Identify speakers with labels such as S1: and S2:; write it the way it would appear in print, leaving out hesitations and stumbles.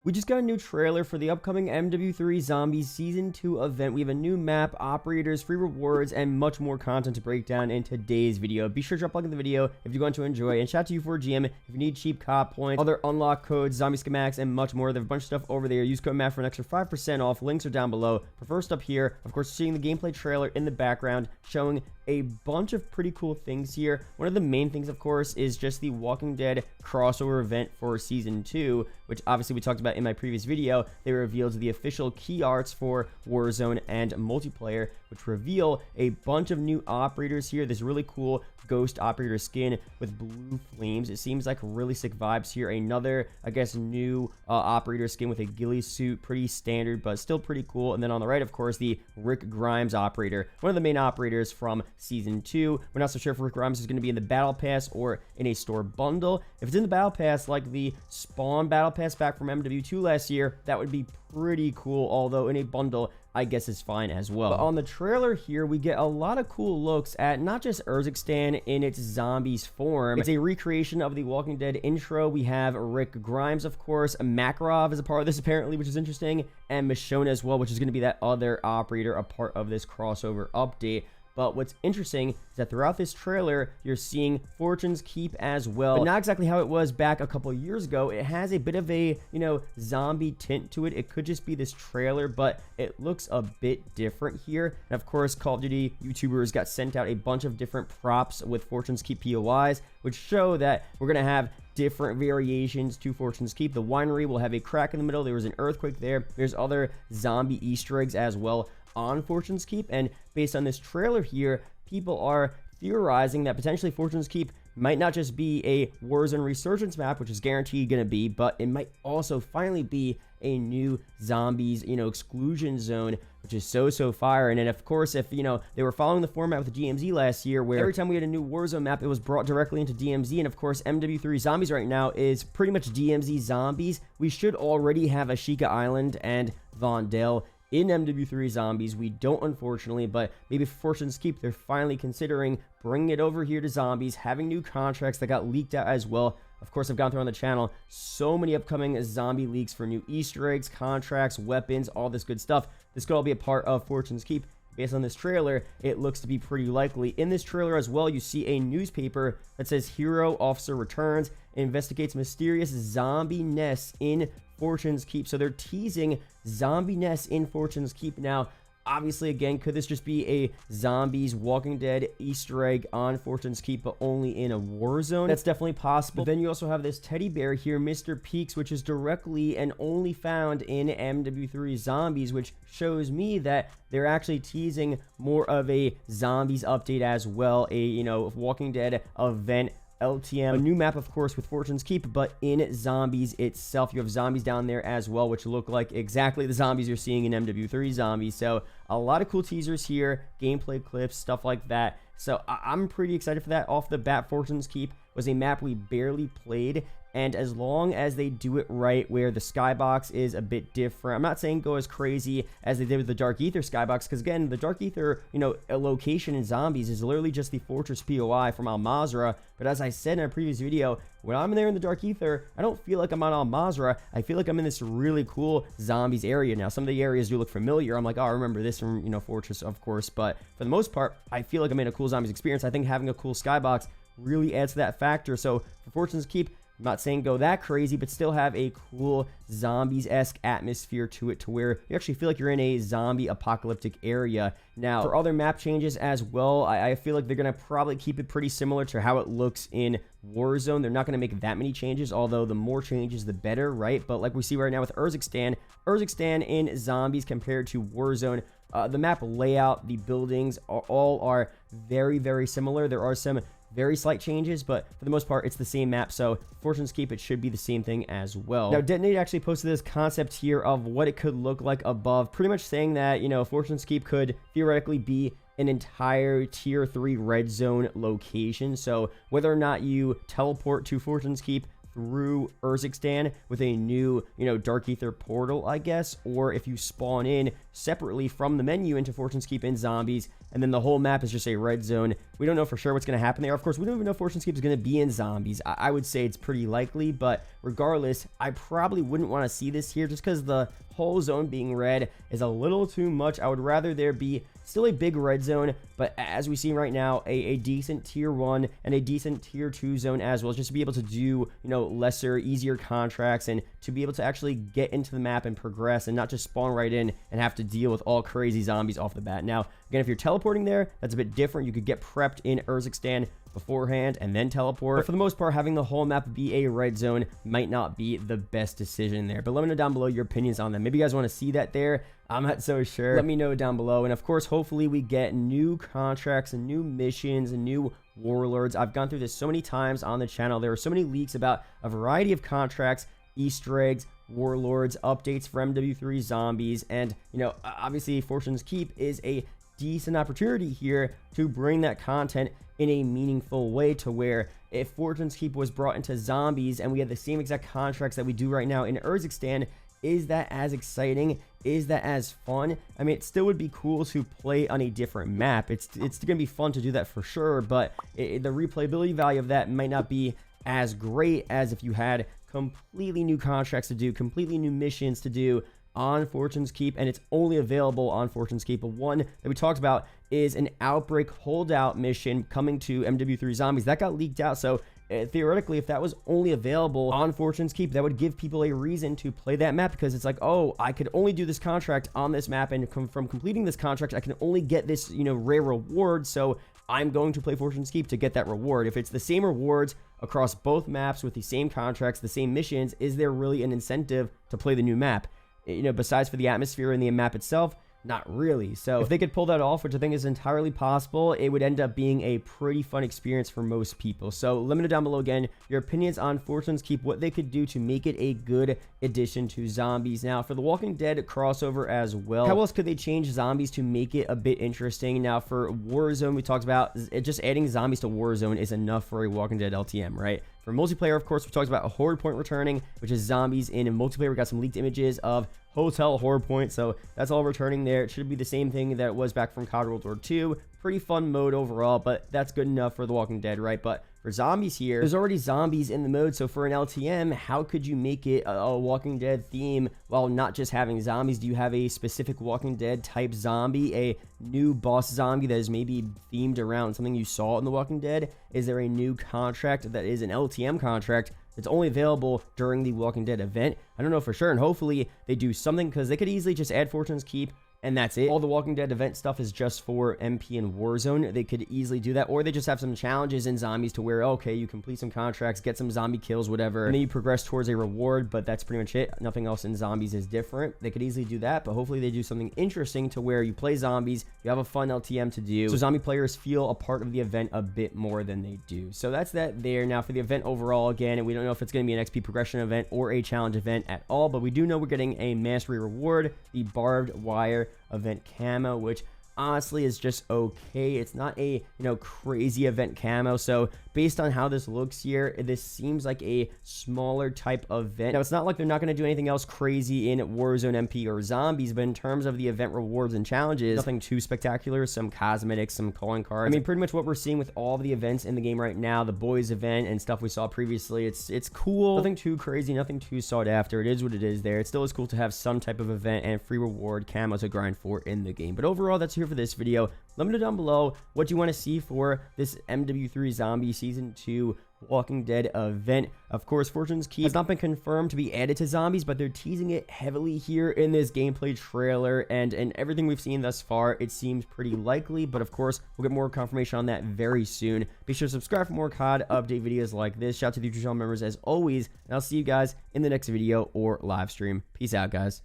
S1: We just got a new trailer for the upcoming MW3 Zombies Season 2 event. We have a new map, operators, free rewards, and much more content to break down in today's video. Be sure to drop a like in the video if you're going to enjoy. And shout out to you for GM if you need cheap cop points, other unlock codes, zombie schematics, and much more. They have a bunch of stuff over there. Use code MAT for an extra 5% off. Links are down below. But first up here, of course, seeing the gameplay trailer in the background showing a bunch of pretty cool things here. One of the main things, of course, is just the Walking Dead crossover event for Season 2, which obviously we talked about in my previous video. They revealed the official key arts for Warzone and multiplayer, which reveal a bunch of new operators here. This really cool ghost operator skin with blue flames. It seems like really sick vibes here. Another, I guess, new operator skin with a ghillie suit. Pretty standard, but still pretty cool. And then on the right, of course, the Rick Grimes operator, one of the main operators from Season 2. We're not so sure if Rick Grimes is going to be in the Battle Pass or in a store bundle. If it's in the Battle Pass, like the Spawn Battle Pass back from MW2 last year, that would be pretty cool, although in a bundle, I guess is fine as well. But on the trailer here, we get a lot of cool looks at not just Urzikstan in its zombies form. It's a recreation of the Walking Dead intro. We have Rick Grimes, of course. Makarov is a part of this apparently, which is interesting, and Michonne as well, which is going to be that other operator, a part of this crossover update. But what's interesting is that throughout this trailer, you're seeing Fortune's Keep as well. But not exactly how it was back a couple years ago. It has a bit of a, zombie tint to it. It could just be this trailer, but it looks a bit different here. And of course, Call of Duty YouTubers got sent out a bunch of different props with Fortune's Keep POIs, which show that we're going to have different variations to Fortune's Keep. The winery will have a crack in the middle. There was an earthquake there. There's other zombie Easter eggs as well on Fortune's Keep, and based on this trailer here, people are theorizing that potentially Fortune's Keep might not just be a Warzone Resurgence map, which is guaranteed going to be, but it might also finally be a new zombies, exclusion zone, which is so fire. And then of course, if they were following the format with the DMZ last year, where every time we had a new Warzone map, it was brought directly into DMZ. And of course, MW3 Zombies right now is pretty much DMZ Zombies. We should already have Ashika Island and Vondel in MW3 Zombies. We don't, unfortunately, but maybe for Fortune's Keep, they're finally considering bringing it over here to Zombies, having new contracts that got leaked out as well. Of course, I've gone through on the channel so many upcoming zombie leaks for new Easter eggs, contracts, weapons, all this good stuff. This could all be a part of Fortune's Keep. Based on this trailer, it looks to be pretty likely. In this trailer as well, you see a newspaper that says Hero Officer Returns, investigates mysterious zombie nests in Fortune's Keep. So they're teasing zombie nests in Fortune's Keep. Now, obviously, again, could this just be a Zombies Walking Dead Easter egg on Fortune's Keep, but only in a war zone? That's definitely possible. But then you also have this teddy bear here, Mr. Peaks, which is directly and only found in MW3 Zombies, which shows me that they're actually teasing more of a Zombies update as well, a, Walking Dead event. LTM, a new map, of course, with Fortune's Keep, but in Zombies itself. You have zombies down there as well, which look like exactly the zombies you're seeing in MW3 Zombies. So a lot of cool teasers here, gameplay clips, stuff like that. So I'm pretty excited for that. Off the bat, Fortune's Keep was a map we barely played, and as long as they do it right, where the skybox is a bit different, I'm not saying go as crazy as they did with the Dark Ether skybox, because again, the Dark Ether, a location in Zombies is literally just the Fortress POI from Al Mazrah. But as I said in a previous video, when I'm there in the Dark Ether, I don't feel like I'm on Al Mazrah. I feel like I'm in this really cool Zombies area. Now, some of the areas do look familiar. I'm like, oh, I remember this from, Fortress, of course. But for the most part, I feel like I'm in a cool Zombies experience. I think having a cool skybox really adds to that factor. So for Fortune's Keep, I'm not saying go that crazy, but still have a cool Zombies-esque atmosphere to it, to where you actually feel like you're in a zombie apocalyptic area. Now, for other map changes as well, I feel like they're going to probably keep it pretty similar to how it looks in Warzone. They're not going to make that many changes, although the more changes, the better, right? But like we see right now with Urzikstan in Zombies compared to Warzone, the map layout, the buildings all are very similar. There are some very slight changes, but for the most part, it's the same map. So Fortune's Keep, it should be the same thing as well. Now, Detonate actually posted this concept here of what it could look like above, pretty much saying that, Fortune's Keep could theoretically be an entire tier 3 red zone location. So whether or not you teleport to Fortune's Keep through Urzikstan with a new, Dark Ether portal, I guess, or if you spawn in separately from the menu into Fortune's Keep in Zombies, and then the whole map is just a red zone. We don't know for sure what's going to happen there. Of course, we don't even know if Fortune's Keep is going to be in Zombies. I would say it's pretty likely, but regardless, I probably wouldn't want to see this here just because the whole zone being red is a little too much. I would rather there be still a big red zone, but as we see right now, a decent tier 1 and a decent tier 2 zone as well, just to be able to do, lesser, easier contracts and to be able to actually get into the map and progress and not just spawn right in and have to deal with all crazy zombies off the bat. Now, again, if you're teleporting there, that's a bit different. You could get prepped in Urzikstan beforehand and then teleport, but for the most part, having the whole map be a red zone might not be the best decision there. But let me know down below your opinions on that. Maybe you guys want to see that there. I'm not so sure. Let me know down below. And of course, hopefully we get new contracts and new missions and new warlords. I've gone through this so many times on the channel. There are so many leaks about a variety of contracts, Easter eggs, warlords, updates for MW3 Zombies, and obviously Fortune's Keep is a decent opportunity here to bring that content in a meaningful way, to where if Fortune's Keep was brought into Zombies and we had the same exact contracts that we do right now in Urzikstan, is that as exciting? Is that as fun? I mean, it still would be cool to play on a different map. It's gonna be fun to do that for sure, but the replayability value of that might not be as great as if you had completely new contracts to do, completely new missions to do on Fortune's Keep, and it's only available on Fortune's Keep. But one that we talked about is an Outbreak holdout mission coming to MW3 Zombies. That got leaked out, so theoretically, if that was only available on Fortune's Keep, that would give people a reason to play that map, because it's like, oh, I could only do this contract on this map, and from completing this contract, I can only get this, rare reward, so I'm going to play Fortune's Keep to get that reward. If it's the same rewards across both maps with the same contracts, the same missions, is there really an incentive to play the new map? Besides for the atmosphere and the map itself, not really. So if they could pull that off, which I think is entirely possible, it would end up being a pretty fun experience for most people. So let me know down below again your opinions on Fortune's Keep, what they could do to make it a good addition to Zombies. Now, for the Walking Dead crossover as well, how else could they change Zombies to make it a bit interesting? Now, for Warzone, we talked about just adding Zombies to Warzone is enough for a Walking Dead LTM, right? For multiplayer, of course, we talked about a Horde Point returning, which is Zombies in multiplayer. We got some leaked images of Hotel Horde Point, so that's all returning there. It should be the same thing that it was back from COD World War II. Pretty fun mode overall, but that's good enough for The Walking Dead, right? But for Zombies here, there's already zombies in the mode, so for an LTM, how could you make it a Walking Dead theme while not just having zombies? Do you have a specific Walking Dead type zombie, a new boss zombie that is maybe themed around something you saw in The Walking Dead? Is there a new contract that is an LTM contract that's only available during the Walking Dead event? I don't know for sure, and hopefully they do something, because they could easily just add Fortune's Keep and that's it. All the Walking Dead event stuff is just for MP and Warzone. They could easily do that, or they just have some challenges in Zombies to where, okay, you complete some contracts, get some zombie kills, whatever, and then you progress towards a reward, but that's pretty much it. Nothing else in Zombies is different. They could easily do that, but hopefully they do something interesting to where you play Zombies, you have a fun LTM to do, so zombie players feel a part of the event a bit more than they do. So that's that there. Now for the event overall, again, and we don't know if it's going to be an XP progression event or a challenge event at all, but we do know we're getting a mastery reward, the barbed wire event camo, which honestly is just okay. It's not a crazy event camo, so based on how this looks here, this seems like a smaller type of event. Now, it's not like they're not going to do anything else crazy in Warzone, MP, or Zombies, but in terms of the event rewards and challenges, nothing too spectacular. Some cosmetics, some calling cards. I mean, pretty much what we're seeing with all of the events in the game right now, the boys event and stuff we saw previously, it's cool. Nothing too crazy, nothing too sought after. It is what it is there. It still is cool to have some type of event and free reward camo to grind for in the game. But overall, that's here for this video. Let me know down below what you want to see for this MW3 Zombie Season 2 Walking Dead event. Of course, Fortune's Keep has not been confirmed to be added to Zombies, but they're teasing it heavily here in this gameplay trailer, and everything we've seen thus far, it seems pretty likely, but of course, we'll get more confirmation on that very soon. Be sure to subscribe for more COD update videos like this. Shout out to the YouTube channel members as always, and I'll see you guys in the next video or live stream. Peace out, guys.